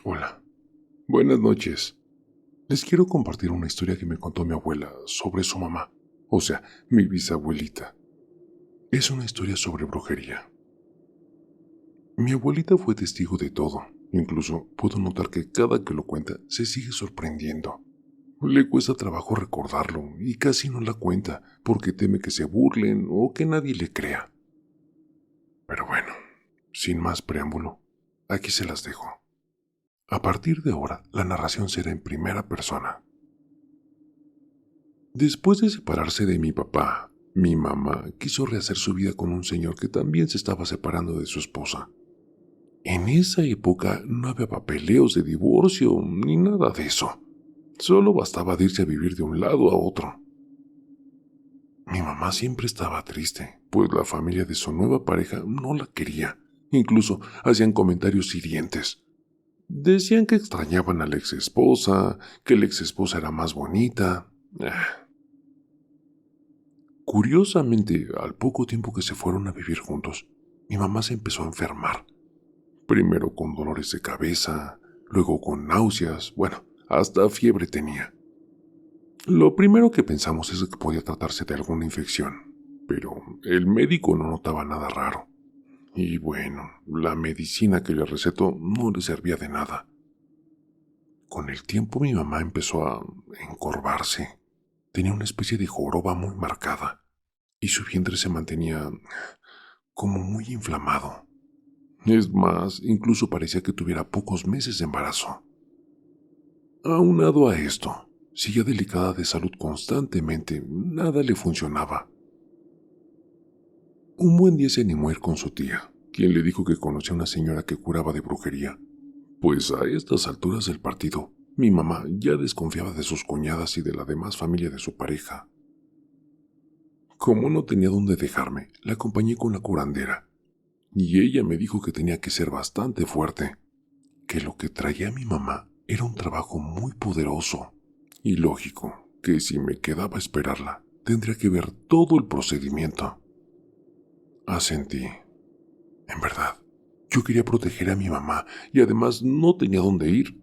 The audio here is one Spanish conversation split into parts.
Hola, buenas noches. Les quiero compartir una historia que me contó mi abuela sobre su mamá, o sea, mi bisabuelita. Es una historia sobre brujería. Mi abuelita fue testigo de todo, incluso puedo notar que cada que lo cuenta se sigue sorprendiendo. Le cuesta trabajo recordarlo y casi no la cuenta porque teme que se burlen o que nadie le crea. Pero bueno, sin más preámbulo, aquí se las dejo. A partir de ahora, la narración será en primera persona. Después de separarse de mi papá, mi mamá quiso rehacer su vida con un señor que también se estaba separando de su esposa. En esa época no había papeleos de divorcio ni nada de eso. Solo bastaba de irse a vivir de un lado a otro. Mi mamá siempre estaba triste, pues la familia de su nueva pareja no la quería. Incluso hacían comentarios hirientes. Decían que extrañaban a la ex esposa, que la ex esposa era más bonita. Curiosamente, al poco tiempo que se fueron a vivir juntos, mi mamá se empezó a enfermar. Primero con dolores de cabeza, luego con náuseas, bueno, hasta fiebre tenía. Lo primero que pensamos es que podía tratarse de alguna infección, pero el médico no notaba nada raro. Y bueno, la medicina que le recetó no le servía de nada. Con el tiempo mi mamá empezó a encorvarse. Tenía una especie de joroba muy marcada y su vientre se mantenía como muy inflamado. Es más, incluso parecía que tuviera pocos meses de embarazo. Aunado a esto, seguía delicada de salud constantemente, nada le funcionaba. Un buen día se animó a ir con su tía, quien le dijo que conocía a una señora que curaba de brujería. Pues a estas alturas del partido, mi mamá ya desconfiaba de sus cuñadas y de la demás familia de su pareja. Como no tenía dónde dejarme, la acompañé con la curandera, y ella me dijo que tenía que ser bastante fuerte, que lo que traía a mi mamá era un trabajo muy poderoso, y lógico, que si me quedaba a esperarla, tendría que ver todo el procedimiento. Asentí. En verdad, yo quería proteger a mi mamá y además no tenía dónde ir.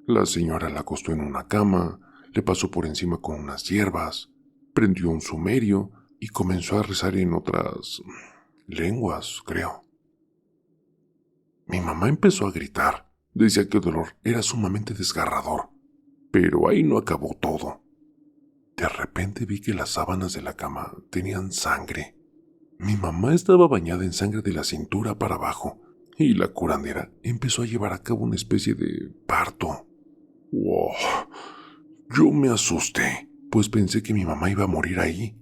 La señora la acostó en una cama, le pasó por encima con unas hierbas, prendió un sumerio y comenzó a rezar en otras lenguas, creo. Mi mamá empezó a gritar. Decía que el dolor era sumamente desgarrador. Pero ahí no acabó todo. De repente vi que las sábanas de la cama tenían sangre. Mi mamá estaba bañada en sangre de la cintura para abajo y la curandera empezó a llevar a cabo una especie de parto. ¡Wow! Yo me asusté, pues pensé que mi mamá iba a morir ahí.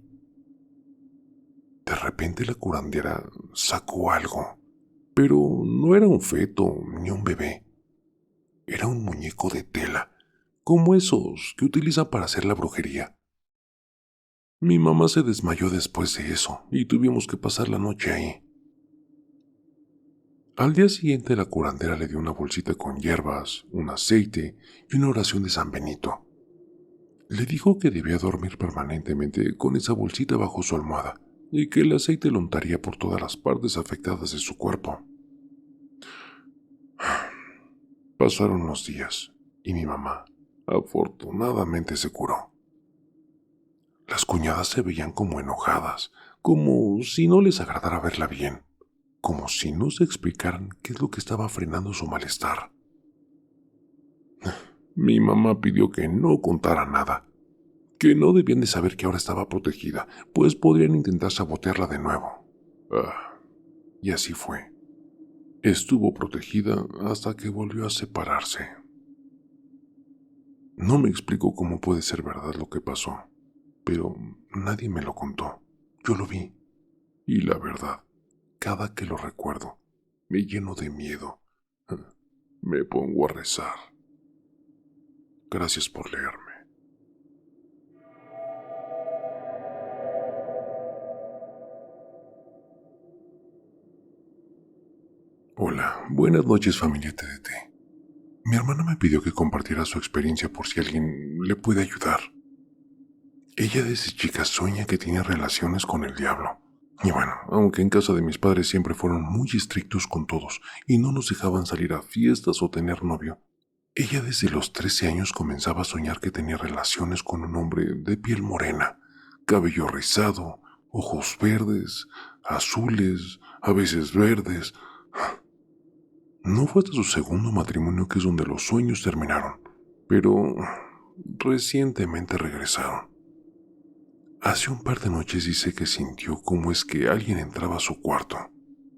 De repente la curandera sacó algo, pero no era un feto ni un bebé. Era un muñeco de tela, como esos que utilizan para hacer la brujería. Mi mamá se desmayó después de eso y tuvimos que pasar la noche ahí. Al día siguiente la curandera le dio una bolsita con hierbas, un aceite y una oración de San Benito. Le dijo que debía dormir permanentemente con esa bolsita bajo su almohada y que el aceite lo untaría por todas las partes afectadas de su cuerpo. Pasaron los días y mi mamá, afortunadamente, se curó. Las cuñadas se veían como enojadas, como si no les agradara verla bien, como si no se explicaran qué es lo que estaba frenando su malestar. Mi mamá pidió que no contara nada, que no debían de saber que ahora estaba protegida, pues podrían intentar sabotearla de nuevo. Y así fue. Estuvo protegida hasta que volvió a separarse. No me explico cómo puede ser verdad lo que pasó, pero nadie me lo contó. Yo lo vi. Y la verdad, cada que lo recuerdo, me lleno de miedo. Me pongo a rezar. Gracias por leerme. Hola, buenas noches familia TDT. Mi hermana me pidió que compartiera su experiencia por si alguien le puede ayudar. Ella desde chica sueña que tiene relaciones con el diablo. Y bueno, aunque en casa de mis padres siempre fueron muy estrictos con todos y no nos dejaban salir a fiestas o tener novio, ella desde los 13 años comenzaba a soñar que tenía relaciones con un hombre de piel morena, cabello rizado, ojos verdes, azules, a veces verdes. No fue hasta su segundo matrimonio que es donde los sueños terminaron, pero recientemente regresaron. Hace un par de noches dice que sintió cómo es que alguien entraba a su cuarto,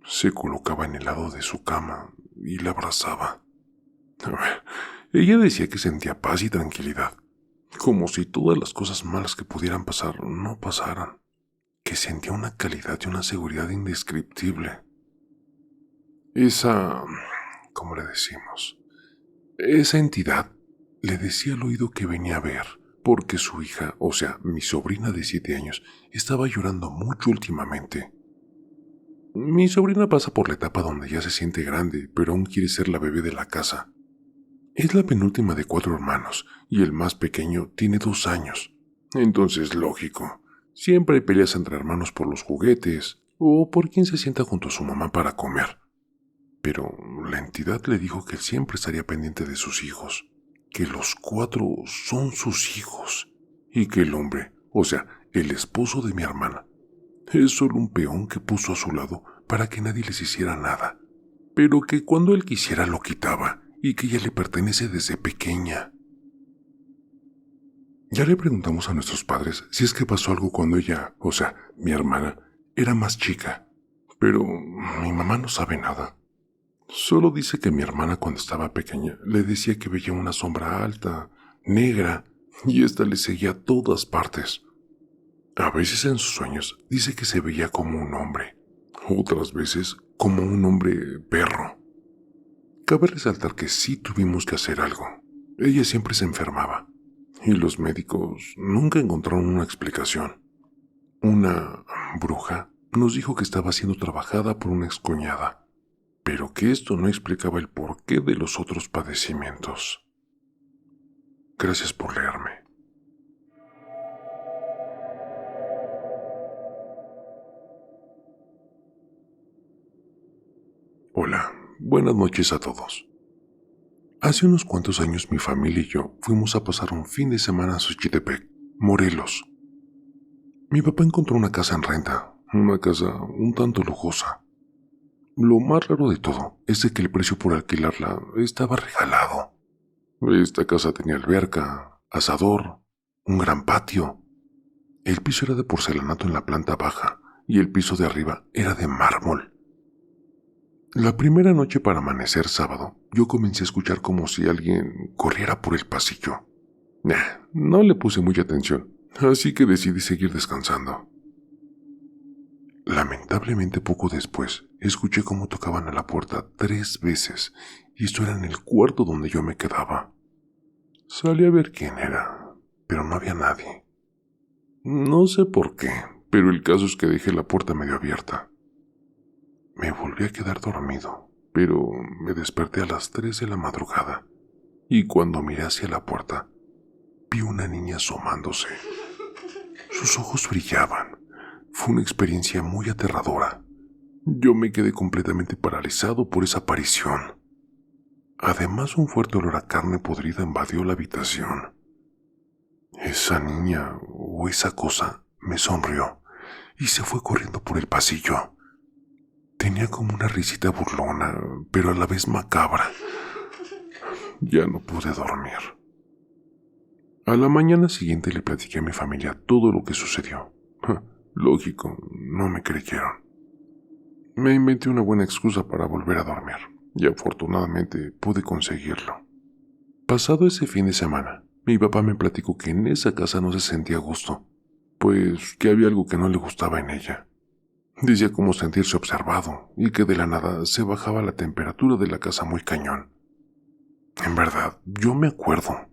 se colocaba en el lado de su cama y la abrazaba. A ver, ella decía que sentía paz y tranquilidad, como si todas las cosas malas que pudieran pasar no pasaran, que sentía una calidad y una seguridad indescriptible. ¿Cómo le decimos? Esa entidad le decía al oído que venía a ver, porque su hija, o sea, mi sobrina de 7 años, estaba llorando mucho últimamente. Mi sobrina pasa por la etapa donde ya se siente grande, pero aún quiere ser la bebé de la casa. Es la penúltima de 4 hermanos, y el más pequeño tiene 2 años. Entonces, lógico, siempre hay peleas entre hermanos por los juguetes, o por quién se sienta junto a su mamá para comer. Pero la entidad le dijo que él siempre estaría pendiente de sus hijos, que los 4 son sus hijos, y que el hombre, o sea, el esposo de mi hermana, es solo un peón que puso a su lado para que nadie les hiciera nada, pero que cuando él quisiera lo quitaba y que ella le pertenece desde pequeña. Ya le preguntamos a nuestros padres si es que pasó algo cuando ella, o sea, mi hermana, era más chica, pero mi mamá no sabe nada. Solo dice que mi hermana cuando estaba pequeña le decía que veía una sombra alta, negra, y ésta le seguía a todas partes. A veces en sus sueños dice que se veía como un hombre, otras veces como un hombre perro. Cabe resaltar que sí tuvimos que hacer algo. Ella siempre se enfermaba, y los médicos nunca encontraron una explicación. Una bruja nos dijo que estaba siendo trabajada por una excuñada, pero que esto no explicaba el porqué de los otros padecimientos. Gracias por leerme. Hola, buenas noches a todos. Hace unos cuantos años mi familia y yo fuimos a pasar un fin de semana a Xochitepec, Morelos. Mi papá encontró una casa en renta, una casa un tanto lujosa. Lo más raro de todo es de que el precio por alquilarla estaba regalado. Esta casa tenía alberca, asador, un gran patio. El piso era de porcelanato en la planta baja y el piso de arriba era de mármol. La primera noche para amanecer sábado, yo comencé a escuchar como si alguien corriera por el pasillo. No le puse mucha atención, así que decidí seguir descansando. Lamentablemente poco después, escuché cómo tocaban a la puerta 3 veces, y esto era en el cuarto donde yo me quedaba. Salí a ver quién era, pero no había nadie. No sé por qué, pero el caso es que dejé la puerta medio abierta. Me volví a quedar dormido, pero me desperté a las 3 de la madrugada, y cuando miré hacia la puerta, vi una niña asomándose. Sus ojos brillaban. Fue una experiencia muy aterradora. Yo me quedé completamente paralizado por esa aparición. Además, un fuerte olor a carne podrida invadió la habitación. Esa niña o esa cosa me sonrió y se fue corriendo por el pasillo. Tenía como una risita burlona, pero a la vez macabra. Ya no pude dormir. A la mañana siguiente le platiqué a mi familia todo lo que sucedió. Lógico, no me creyeron. Me inventé una buena excusa para volver a dormir, y afortunadamente pude conseguirlo. Pasado ese fin de semana, mi papá me platicó que en esa casa no se sentía a gusto, pues que había algo que no le gustaba en ella. Decía como sentirse observado y que de la nada se bajaba la temperatura de la casa muy cañón. En verdad, yo me acuerdo.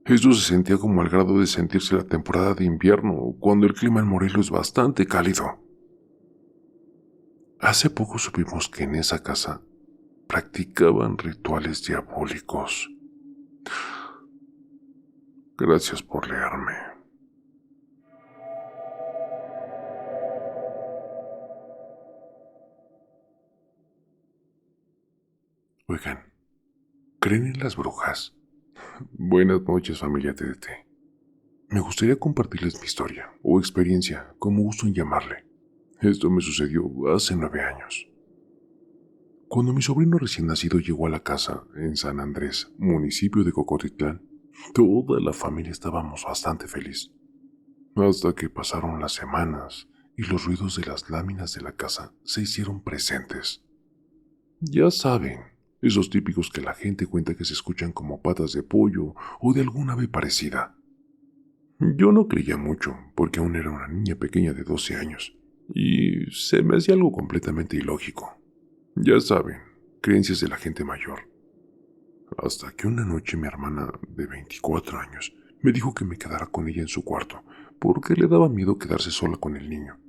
Esto se sentía como al grado de sentirse la temporada de invierno, cuando el clima en Morelos es bastante cálido. Hace poco supimos que en esa casa practicaban rituales diabólicos. Gracias por leerme. Oigan, ¿creen en las brujas? Buenas noches, familia TDT. Me gustaría compartirles mi historia, o experiencia, como gusten llamarle. Esto me sucedió hace 9 años. Cuando mi sobrino recién nacido llegó a la casa en San Andrés, municipio de Cocotitlán, toda la familia estábamos bastante feliz. Hasta que pasaron las semanas y los ruidos de las láminas de la casa se hicieron presentes. Ya saben, esos típicos que la gente cuenta que se escuchan como patas de pollo o de alguna ave parecida. Yo no creía mucho, porque aún era una niña pequeña de 12 años, y se me hacía algo completamente ilógico. Ya saben, creencias de la gente mayor. Hasta que una noche mi hermana, de 24 años, me dijo que me quedara con ella en su cuarto, porque le daba miedo quedarse sola con el niño.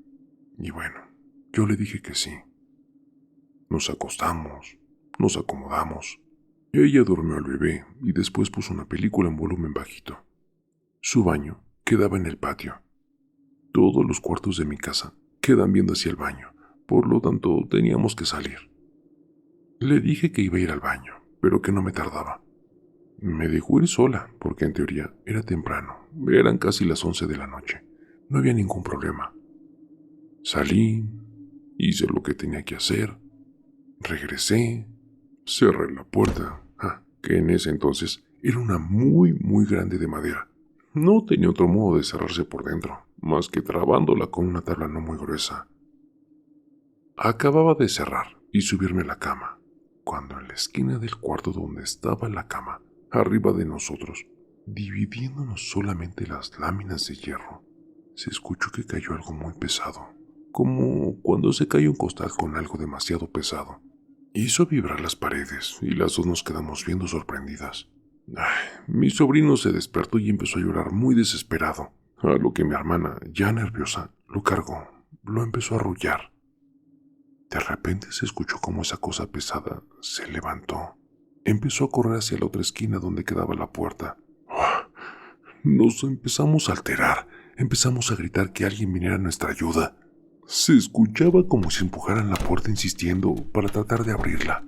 Y bueno, yo le dije que sí. Nos acostamos, nos acomodamos. Ella durmió al bebé y después puso una película en volumen bajito. Su baño quedaba en el patio. Todos los cuartos de mi casa quedan viendo hacia el baño, por lo tanto teníamos que salir. Le dije que iba a ir al baño, pero que no me tardaba. Me dejó ir sola, porque en teoría era temprano, eran casi las 11 de la noche. No había ningún problema. Salí, hice lo que tenía que hacer, regresé, cerré la puerta, que en ese entonces era una muy grande de madera. No tenía otro modo de cerrarse por dentro, más que trabándola con una tabla no muy gruesa. Acababa de cerrar y subirme a la cama, cuando en la esquina del cuarto donde estaba la cama, arriba de nosotros, dividiéndonos solamente las láminas de hierro, se escuchó que cayó algo muy pesado, como cuando se cae un costal con algo demasiado pesado. Hizo vibrar las paredes y las dos nos quedamos viendo sorprendidas. Mi sobrino se despertó y empezó a llorar muy desesperado, a lo que mi hermana, ya nerviosa, lo cargó, lo empezó a arrullar. De repente se escuchó como esa cosa pesada se levantó. Empezó a correr hacia la otra esquina donde quedaba la puerta. Nos empezamos a alterar, empezamos a gritar que alguien viniera a nuestra ayuda. Se escuchaba como si empujaran la puerta insistiendo para tratar de abrirla.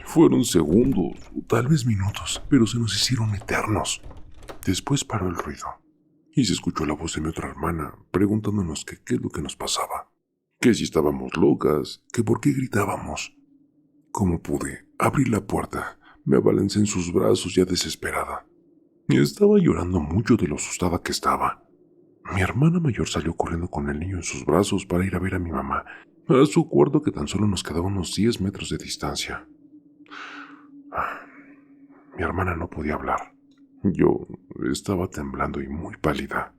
Fueron segundos, o tal vez minutos, pero se nos hicieron eternos. Después paró el ruido y se escuchó la voz de mi otra hermana preguntándonos qué es lo que nos pasaba, que si estábamos locas, que por qué gritábamos. Como pude, abrí la puerta, me abalancé en sus brazos ya desesperada. Estaba llorando mucho de lo asustada que estaba. Mi hermana mayor salió corriendo con el niño en sus brazos para ir a ver a mi mamá, a su cuarto que tan solo nos quedaba unos 10 metros de distancia. Mi hermana no podía hablar. Yo estaba temblando y muy pálida.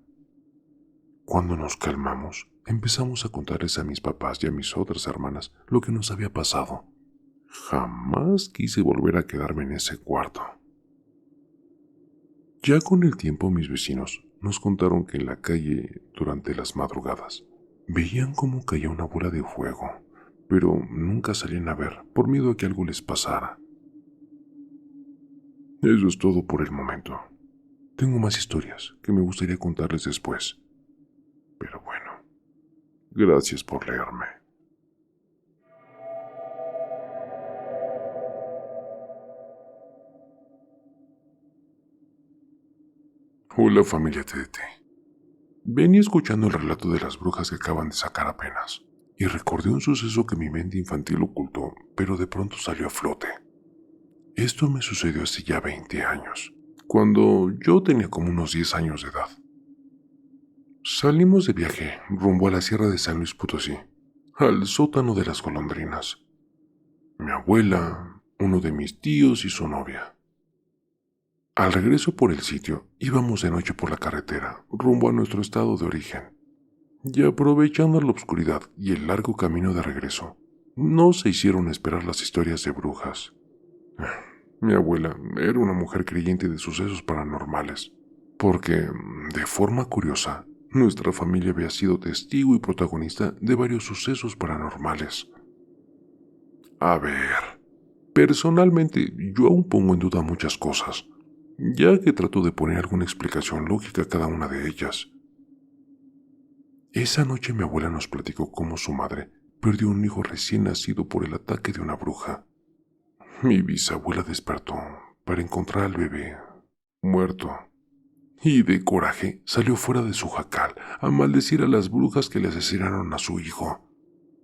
Cuando nos calmamos, empezamos a contarles a mis papás y a mis otras hermanas lo que nos había pasado. Jamás quise volver a quedarme en ese cuarto. Ya con el tiempo mis vecinos nos contaron que en la calle, durante las madrugadas, veían cómo caía una bola de fuego, pero nunca salían a ver por miedo a que algo les pasara. Eso es todo por el momento. Tengo más historias que me gustaría contarles después. Pero bueno, gracias por leerme. Hola familia TDT. Venía escuchando el relato de las brujas que acaban de sacar apenas, y recordé un suceso que mi mente infantil ocultó, pero de pronto salió a flote. Esto me sucedió hace ya 20 años, cuando yo tenía como unos 10 años de edad. Salimos de viaje rumbo a la sierra de San Luis Potosí, al sótano de las golondrinas. Mi abuela, uno de mis tíos y su novia. Al regreso por el sitio, íbamos de noche por la carretera, rumbo a nuestro estado de origen. Y aprovechando la oscuridad y el largo camino de regreso, no se hicieron esperar las historias de brujas. Mi abuela era una mujer creyente de sucesos paranormales, porque, de forma curiosa, nuestra familia había sido testigo y protagonista de varios sucesos paranormales. A ver, personalmente yo aún pongo en duda muchas cosas, ya que trató de poner alguna explicación lógica a cada una de ellas. Esa noche mi abuela nos platicó cómo su madre perdió un hijo recién nacido por el ataque de una bruja. Mi bisabuela despertó para encontrar al bebé muerto y de coraje salió fuera de su jacal a maldecir a las brujas que le asesinaron a su hijo,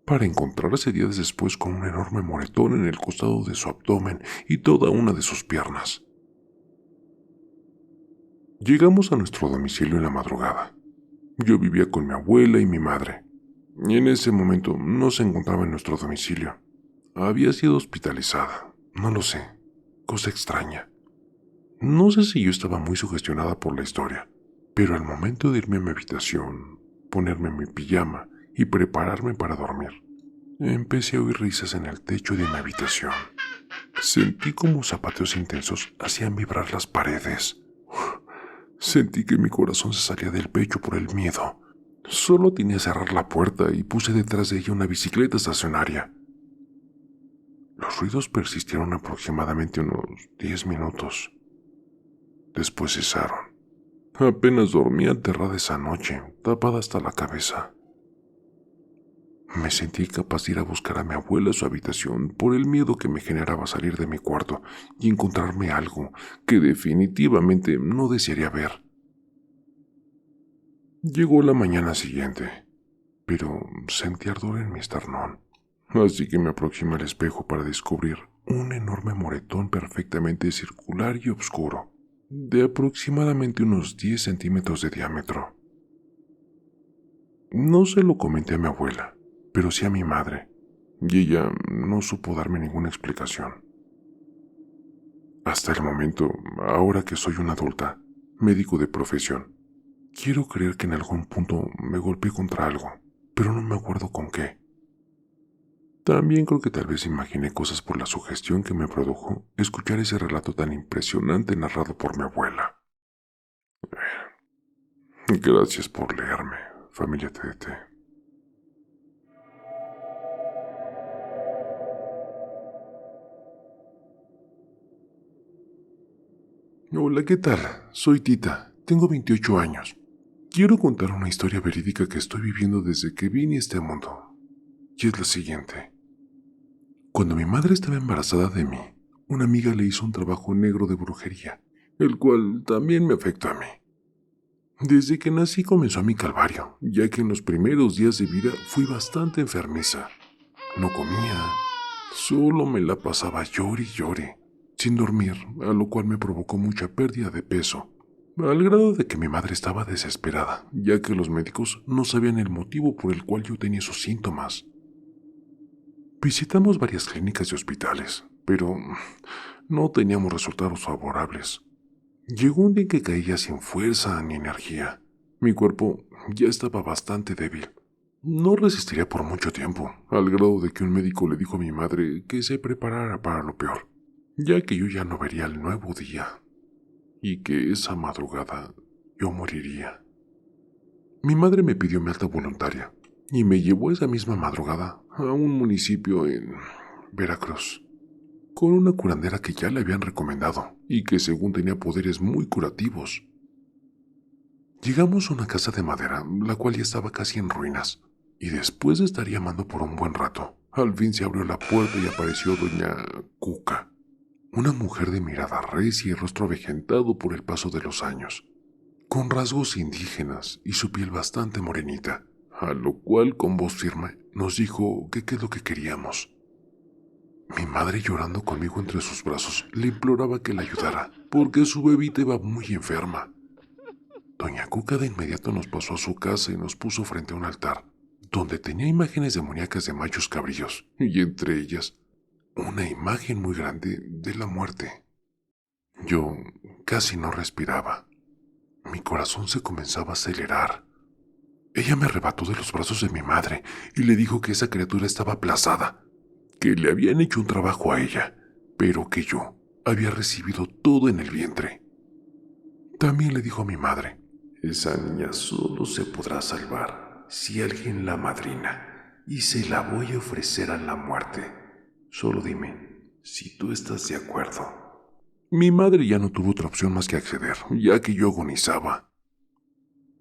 para encontrarse días después con un enorme moretón en el costado de su abdomen y toda una de sus piernas. Llegamos a nuestro domicilio en la madrugada. Yo vivía con mi abuela y mi madre, y en ese momento no se encontraba en nuestro domicilio. Había sido hospitalizada, no lo sé, cosa extraña. No sé si yo estaba muy sugestionada por la historia, pero al momento de irme a mi habitación, ponerme mi pijama y prepararme para dormir, empecé a oír risas en el techo de mi habitación. Sentí como zapateos intensos hacían vibrar las paredes. Sentí que mi corazón se salía del pecho por el miedo. Solo tenía que cerrar la puerta y puse detrás de ella una bicicleta estacionaria. Los ruidos persistieron aproximadamente unos 10 minutos. Después cesaron. Apenas dormía aterrada esa noche, tapada hasta la cabeza. Me sentí capaz de ir a buscar a mi abuela a su habitación por el miedo que me generaba salir de mi cuarto y encontrarme algo que definitivamente no desearía ver. Llegó la mañana siguiente, pero sentí ardor en mi esternón, así que me aproximé al espejo para descubrir un enorme moretón perfectamente circular y oscuro, de aproximadamente unos 10 centímetros de diámetro. No se lo comenté a mi abuela, pero sí a mi madre, y ella no supo darme ninguna explicación. Hasta el momento, ahora que soy una adulta, médico de profesión, quiero creer que en algún punto me golpeé contra algo, pero no me acuerdo con qué. También creo que tal vez imaginé cosas por la sugestión que me produjo escuchar ese relato tan impresionante narrado por mi abuela. Gracias por leerme, familia TDT. Hola, ¿qué tal? Soy Tita, tengo 28 años. Quiero contar una historia verídica que estoy viviendo desde que vine a este mundo. Y es la siguiente. Cuando mi madre estaba embarazada de mí, una amiga le hizo un trabajo negro de brujería, el cual también me afectó a mí. Desde que nací comenzó mi calvario, ya que en los primeros días de vida fui bastante enfermiza. No comía, solo me la pasaba llore y llore, sin dormir, a lo cual me provocó mucha pérdida de peso, al grado de que mi madre estaba desesperada, ya que los médicos no sabían el motivo por el cual yo tenía esos síntomas. Visitamos varias clínicas y hospitales, pero no teníamos resultados favorables. Llegó un día en que caía sin fuerza ni energía. Mi cuerpo ya estaba bastante débil. No resistiría por mucho tiempo, al grado de que un médico le dijo a mi madre que se preparara para lo peor, ya que yo ya no vería el nuevo día, y que esa madrugada yo moriría. Mi madre me pidió mi alta voluntaria, y me llevó esa misma madrugada a un municipio en Veracruz, con una curandera que ya le habían recomendado y que según tenía poderes muy curativos. Llegamos a una casa de madera, la cual ya estaba casi en ruinas, y después de estar llamando por un buen rato, al fin se abrió la puerta y apareció doña Cuca, una mujer de mirada recia y rostro avejentado por el paso de los años, con rasgos indígenas y su piel bastante morenita, a lo cual con voz firme nos dijo que qué es lo que queríamos. Mi madre, llorando conmigo entre sus brazos, le imploraba que la ayudara, porque su bebita iba muy enferma. Doña Cuca de inmediato nos pasó a su casa y nos puso frente a un altar, donde tenía imágenes demoníacas de machos cabríos, y entre ellas, una imagen muy grande de la muerte. Yo casi no respiraba. Mi corazón se comenzaba a acelerar. Ella me arrebató de los brazos de mi madre y le dijo que esa criatura estaba aplazada, que le habían hecho un trabajo a ella, pero que yo había recibido todo en el vientre. También le dijo a mi madre: esa niña solo se podrá salvar si alguien la amadrina, y se la voy a ofrecer a la muerte. Solo dime si tú estás de acuerdo. Mi madre ya no tuvo otra opción más que acceder, ya que yo agonizaba.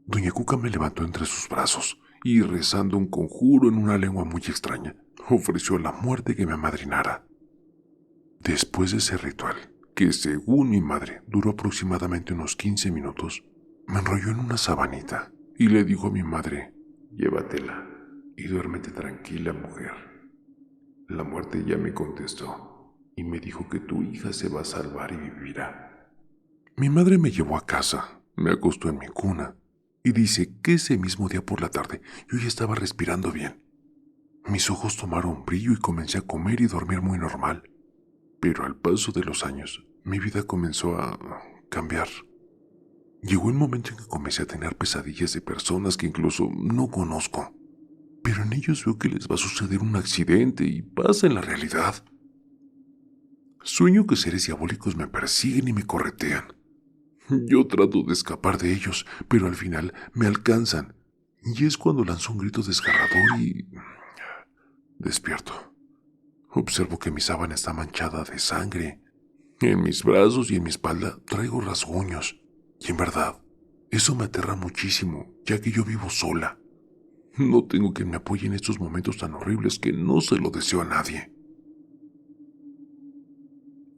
Doña Cuca me levantó entre sus brazos y, rezando un conjuro en una lengua muy extraña, ofreció a la muerte que me amadrinara. Después de ese ritual, que según mi madre duró aproximadamente unos 15 minutos, me enrolló en una sabanita y le dijo a mi madre: «Llévatela y duérmete tranquila, mujer». La muerte ya me contestó y me dijo que tu hija se va a salvar y vivirá. Mi madre me llevó a casa, me acostó en mi cuna y dice que ese mismo día por la tarde yo ya estaba respirando bien. Mis ojos tomaron brillo y comencé a comer y dormir muy normal. Pero al paso de los años, mi vida comenzó a cambiar. Llegó un momento en que comencé a tener pesadillas de personas que incluso no conozco, pero en ellos veo que les va a suceder un accidente y pasa en la realidad. Sueño que seres diabólicos me persiguen y me corretean. Yo trato de escapar de ellos, pero al final me alcanzan, y es cuando lanzo un grito desgarrador y despierto. Observo que mi sábana está manchada de sangre. En mis brazos y en mi espalda traigo rasguños, y en verdad, eso me aterra muchísimo, ya que yo vivo sola. No tengo quien me apoye en estos momentos tan horribles que no se lo deseo a nadie.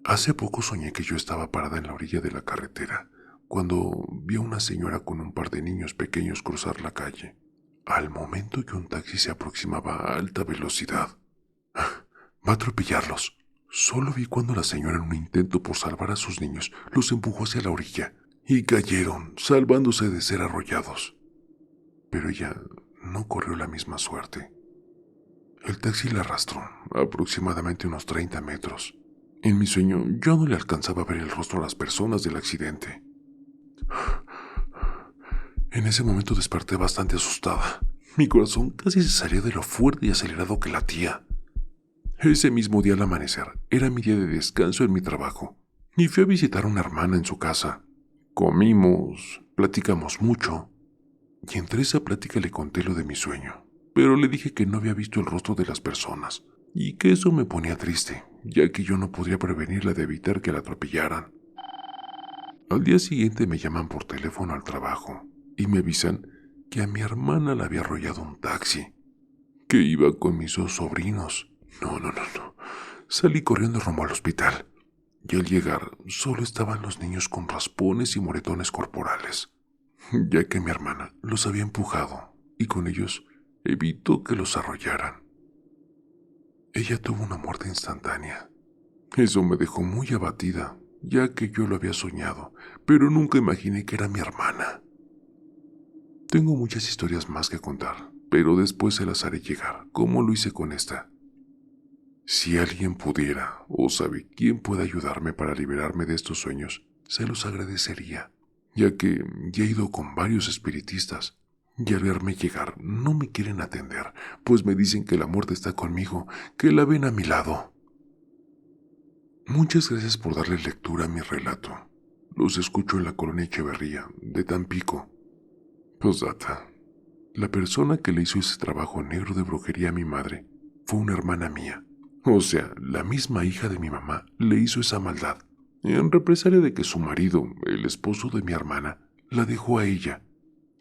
Hace poco soñé que yo estaba parada en la orilla de la carretera, cuando vi a una señora con un par de niños pequeños cruzar la calle, al momento que un taxi se aproximaba a alta velocidad. Va a atropellarlos. Solo vi cuando la señora, en un intento por salvar a sus niños, los empujó hacia la orilla y cayeron, salvándose de ser arrollados. Pero ella no corrió la misma suerte. El taxi la arrastró aproximadamente unos 30 metros. En mi sueño yo no le alcanzaba a ver el rostro a las personas del accidente. En ese momento desperté bastante asustada. Mi corazón casi se salía de lo fuerte y acelerado que latía. Ese mismo día al amanecer era mi día de descanso en mi trabajo y fui a visitar a una hermana en su casa. Comimos, platicamos mucho y entre esa plática le conté lo de mi sueño, pero le dije que no había visto el rostro de las personas y que eso me ponía triste, ya que yo no podría prevenirla de evitar que la atropellaran. Al día siguiente me llaman por teléfono al trabajo y me avisan que a mi hermana la había arrollado un taxi, que iba con mis 2 sobrinos. No. Salí corriendo rumbo al hospital y al llegar solo estaban los niños con raspones y moretones corporales, ya que mi hermana los había empujado y con ellos evitó que los arrollaran. Ella tuvo una muerte instantánea. Eso me dejó muy abatida, ya que yo lo había soñado, pero nunca imaginé que era mi hermana. Tengo muchas historias más que contar, pero después se las haré llegar, como lo hice con esta. Si alguien pudiera o sabe quién puede ayudarme para liberarme de estos sueños, se los agradecería, ya que ya he ido con varios espiritistas y al verme llegar no me quieren atender, pues me dicen que la muerte está conmigo, que la ven a mi lado. Muchas gracias por darle lectura a mi relato. Los escucho en la colonia Echeverría, de Tampico. Postdata. La persona que le hizo ese trabajo negro de brujería a mi madre fue una hermana mía. O sea, la misma hija de mi mamá le hizo esa maldad, en represalia de que su marido, el esposo de mi hermana, la dejó a ella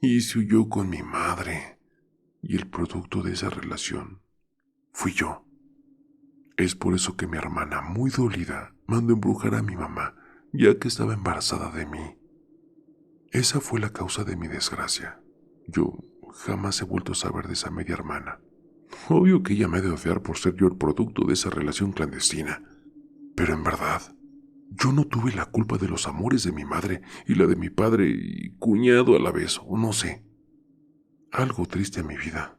y se huyó con mi madre. Y el producto de esa relación fui yo. Es por eso que mi hermana, muy dolida, mandó embrujar a mi mamá, ya que estaba embarazada de mí. Esa fue la causa de mi desgracia. Yo jamás he vuelto a saber de esa media hermana. Obvio que ella me ha de odiar por ser yo el producto de esa relación clandestina. Pero en verdad, yo no tuve la culpa de los amores de mi madre y la de mi padre y cuñado a la vez, o no sé. Algo triste en mi vida,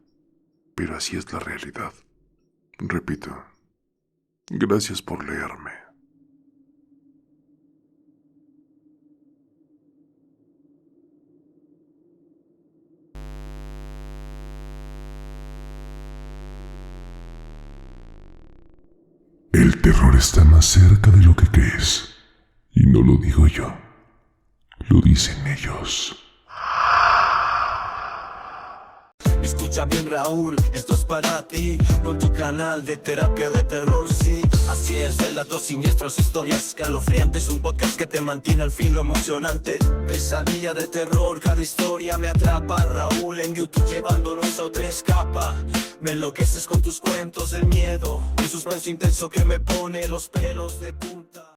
pero así es la realidad. Repito, gracias por leerme. El terror está más cerca de lo que crees. Y no lo digo yo, lo dicen ellos. escucha bien, Raúl, esto es para ti, con tu canal de terapia de terror, sí. Así es, relatos siniestros, historias escalofriantes, un podcast que te mantiene al filo emocionante. Pesadilla de terror, cada historia me atrapa. Raúl en YouTube llevándonos a otra escapa. Me enloqueces con tus cuentos del miedo, un suspenso intenso que me pone los pelos de punta.